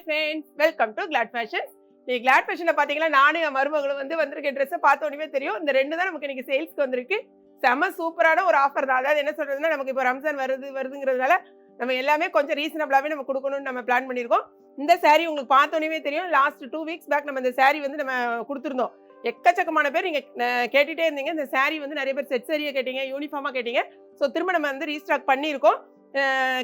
friends, welcome to Glad Fashions. நீ Glad Fashionல பாத்தீங்கன்னா நானும் என் மருமகளும் வந்திருக்க ட்ரெஸ் பார்த்த உடனே தெரியும். இந்த ரெண்டு தான் நமக்கு இன்னைக்கு சேல்ஸ்க்கு வந்திருக்கு. செம சூப்பரான ஒரு ஆஃபர் தான். அதாவது என்ன சொல்றதுன்னா நமக்கு இப்போ ரம்ஜான் வருதுங்கிறதுனால நம்ம எல்லாமே கொஞ்சம் ரீசனபிளாவே நம்ம கொடுக்கணும்னு நம்ம பிளான் பண்ணியிருக்கோம். இந்த saree உங்களுக்கு பார்த்த உடனே தெரியும். லாஸ்ட் 2 weeks பேக் நம்ம இந்த saree வந்து நம்ம கொடுத்துருந்தோம். எக்கச்சக்கமான பேர் நீங்க கேட்டுட்டே இருந்தீங்க. இந்த saree வந்து நிறைய பேர் செட் சாரியா கேட்டீங்க, யூனிஃபார்மா கேட்டீங்க. ஸோ திரும்ப நம்ம வந்து ரீஸ்டாக் பண்ணியிருக்கோம்.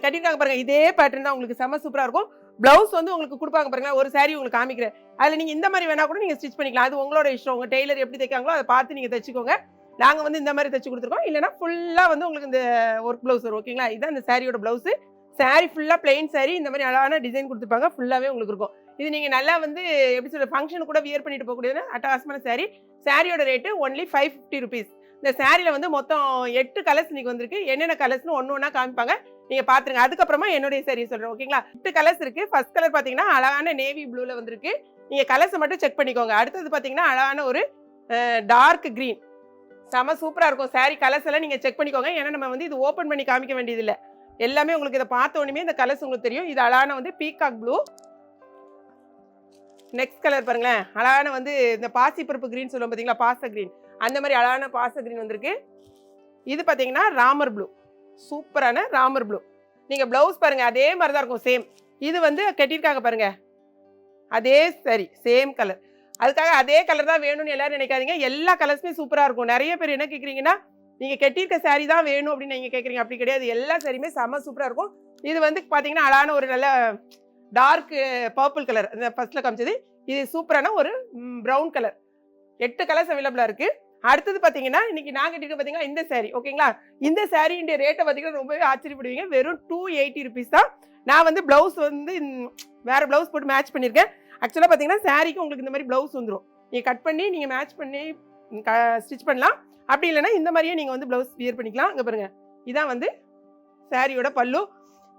கட்டிருக்காங்க பாருங்க, இதே பேட்டர்ன் தான் உங்களுக்கு செம சூப்பரா இருக்கும். பிளவுஸ் வந்து உங்களுக்கு கொடுப்பாங்க பாருங்க, ஒரு saree உங்களுக்கு காமிக்கிறேன். அதுல நீங்க இந்த மாதிரி வேணா கூட நீங்க ஸ்டிச் பண்ணிக்கலாம். அது உங்களோட இஷ்டம். உங்க டெய்லர் எப்படி தைக்காங்களோ அதை பார்த்து நீங்க தைச்சுக்கோங்க. நாங்க வந்து இந்த மாதிரி தைச்சு கொடுத்துருக்கோம். இல்லைன்னா ஃபுல்லா வந்து உங்களுக்கு இந்த ஒர்க் பிளவுஸ் வரும். ஓகேங்களா? இதுதான் இந்த சாரியோட பிளவுஸ். saree ஃபுல்லா பிளெயின் saree, இந்த மாதிரி அழகான டிசைன் கொடுத்துருப்பாங்க. ஃபுல்லாவே உங்களுக்கு இருக்கும். இது நீங்க நல்லா வந்து எப்படி சொல்ற ஃபங்க்ஷன் கூட வியர் பண்ணிட்டு போகக்கூடியது அட்டகாசமான saree. சாரியோட ரேட்டு ஒன்லி 550 rupees. இந்த சாரியில வந்து மொத்தம் 8 கலர்ஸ் இன்னைக்கு வந்திருக்கு. என்னென்ன கலர்ஸ்னு ஒண்ணா காமிப்பாங்க, நீங்க பாத்துருங்க. அதுக்கப்புறமா என்னுடைய சாரி சொல்றேன். ஓகேங்களா? 8 கலர்ஸ் இருக்கு. ஃபர்ஸ்ட் கலர் பாத்தீங்கன்னா அழகான நேவி ப்ளூல வந்திருக்கு. நீங்க கலர்ஸ் மட்டும் செக் பண்ணிக்கோங்க. அடுத்தது பாத்தீங்கன்னா அழகான ஒரு டார்க் கிரீன். செம சூப்பரா இருக்கும். சாரி கலர்ஸ் எல்லாம் நீங்க செக் பண்ணிக்கோங்க. ஏன்னா நம்ம வந்து இது ஓபன் பண்ணி காமிக்க வேண்டியது இல்லை. எல்லாமே உங்களுக்கு இதை பார்த்த உடனே இந்த கலர்ஸ் உங்களுக்கு தெரியும். இது அழகான வந்து பீகாக் ப்ளூ. நெக்ஸ்ட் கலர் பாருங்களேன், அழகான வந்து இந்த பாசி பருப்பு கிரீன் சொல்லுவோம் பார்த்தீங்களா, பாச கிரீன். அந்த மாதிரி அழகான பாச கிரீன் வந்திருக்கு. இது பார்த்தீங்கன்னா ராமர் ப்ளூ. சூப்பரான ராமர் ப்ளூ. நீங்கள் ப்ளவுஸ் பாருங்க, அதே மாதிரி தான் இருக்கும், சேம். இது வந்து கட்டியிருக்காங்க பாருங்க, அதே சரி சேம் கலர். அதுக்காக அதே கலர் தான் வேணும்னு எல்லாரும் நினைக்காதீங்க. எல்லா கலர்ஸுமே சூப்பராக இருக்கும். நிறைய பேர் என்ன கேட்குறீங்கன்னா, நீங்கள் கட்டியிருக்க சாரி தான் வேணும் அப்படின்னு நீங்கள் கேட்குறீங்க. அப்படி கிடையாது, எல்லா சாரியுமே செம்ம சூப்பராக இருக்கும். இது வந்து பார்த்தீங்கன்னா அழகான ஒரு நல்ல டார்க் பர்பிள் கலர், அந்த ஃபர்ஸ்ட்ல காமிச்சது. இது சூப்பரான ஒரு ப்ரௌன் கலர். 8 கலர்ஸ் அவைலபிளா இருக்கு. அடுத்தது பாத்தீங்கன்னா இன்னைக்கு நான் கட்டிருக்க பாத்தீங்கன்னா இந்த saree. ஓகேங்களா? இந்த சாரியுடைய ரேட்டை பாத்தீங்கன்னா ரொம்பவே ஆச்சரியப்படுவீங்க. வெறும் 280 rupees தான். நான் வந்து பிளவுஸ் வந்து வேற பிளவுஸ் போட்டு மேட்ச் பண்ணிருக்கேன். ஆக்சுவலா பாத்தீங்கன்னா சாரிக்கு உங்களுக்கு இந்த மாதிரி பிளவுஸ் வந்துடும். நீங்க கட் பண்ணி நீங்க மேட்ச் பண்ணி ஸ்டிச் பண்ணலாம். அப்படி இல்லைன்னா இந்த மாதிரியே நீங்க வந்து பிளவுஸ் வியர் பண்ணிக்கலாம். இங்க பாருங்க, இதான் வந்து சாரியோட பல்லு.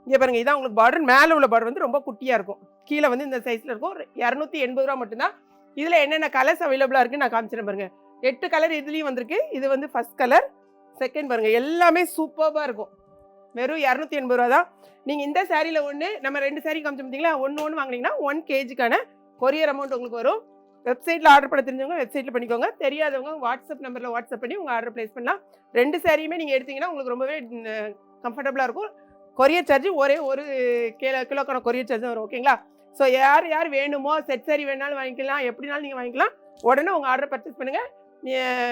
இங்கே பாருங்க, இதான் உங்களுக்கு பார்டர். மேலே உள்ள பார்டர் வந்து ரொம்ப குட்டியாக இருக்கும். கீழே வந்து இந்த சைஸில் இருக்கும். 280 ரூபா மட்டும்தான். இதில் என்னென்ன கலர்ஸ் அவைலபிளாக இருக்குன்னு நான் காமிச்சிடறேன் பாருங்க. 8 கலர் இதுலேயும் வந்திருக்கு. இது வந்து ஃபர்ஸ்ட் கலர், செகண்ட் பாருங்க, எல்லாமே சூப்பராக இருக்கும். வெறும் 280 ரூபா தான். நீங்கள் இந்த சாரியில் ஒன்று, நம்ம 2 சாரி காமிச்சு பார்த்தீங்களா, ஒன்று வாங்கினீங்கன்னா 1 kgக்கான கொரியர் அமௌண்ட் உங்களுக்கு வரும். வெப்சைட்டில் ஆர்டர் பண்ண தெரிஞ்சவங்க வெப்சைட்டில் பண்ணிக்கோங்க. தெரியாதவங்க வாட்ஸ்அப் நம்பரில் வாட்ஸ்அப் பண்ணி உங்கள் ஆர்டர் ப்ளேஸ் பண்ணலாம். 2 சாரியுமே நீங்கள் எடுத்தீங்கன்னா உங்களுக்கு ரொம்பவே கம்ஃபர்டபுளாக இருக்கும். கொரியர் சார்ஜ் ஒரே ஒரு கிலோக்கான கொரியர் சார்ஜ் வரும். ஓகேங்களா? ஸோ யார் வேணுமோ, செட் சாரி வேணாலும் வாங்கிக்கலாம், எப்படினாலும் நீங்கள் வாங்கிக்கலாம். உடனே உங்கள் ஆர்டர் பர்ச்சேஸ் பண்ணுங்கள்.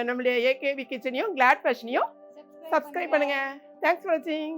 நம்மளுடைய ஏகேவி கிச்சனையும் கிளாட் ஃபேஷனையும் சப்ஸ்கிரைப் பண்ணுங்கள். தேங்க்ஸ் ஃபார் வாட்சிங்.